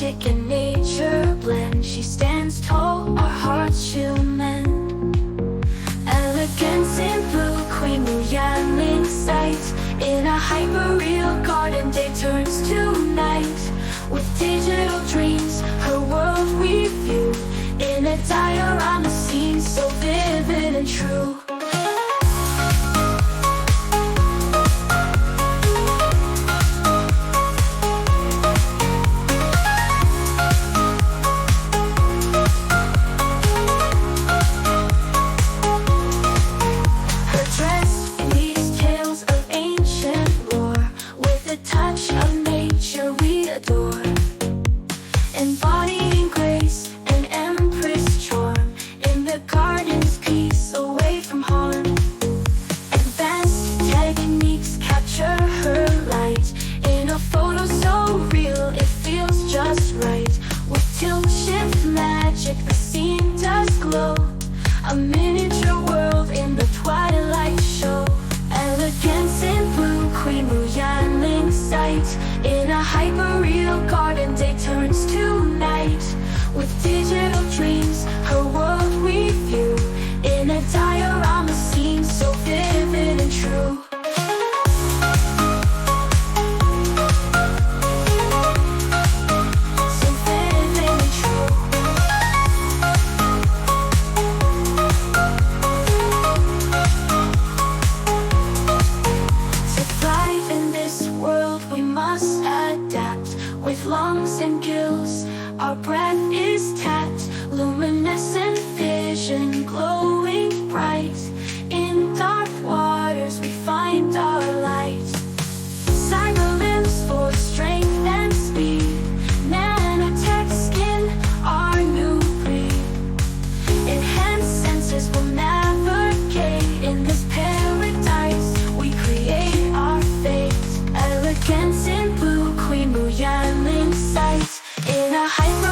magic and nature blend. She stands tall, our hearts she'll mend. Elegance in blue, Queen Mu Yanling sight. In a hyper-real garden, day turns to night. With digital dreams, her world we view. In a diorama scene, so vivid and true. Embodying grace and empress charm. In the garden's peace, away from harm. Advanced techniques capture her light. In a photo so real, it feels just right. With tilt shift magic, the scene does glow. A miniature world in the twilight show. Elegance in blue, Queen Mu Yanling sight. In a hyper-real garden, day turns to night. With digital dreams, her world we view. In a diorama scene, so vivid and true. So vivid and true. To thrive in this world, we must adapt. With lungs and gills, our breath is tapped. Luminescent vision glowing bright. In dark waters we find our light. Cyber limbs for strength and speed. Nanotech skin, our new breed. Enhanced senses will navigate. In this paradise we create our fate. Elegance in blue, Queen Mu Yanling sight. In a hyper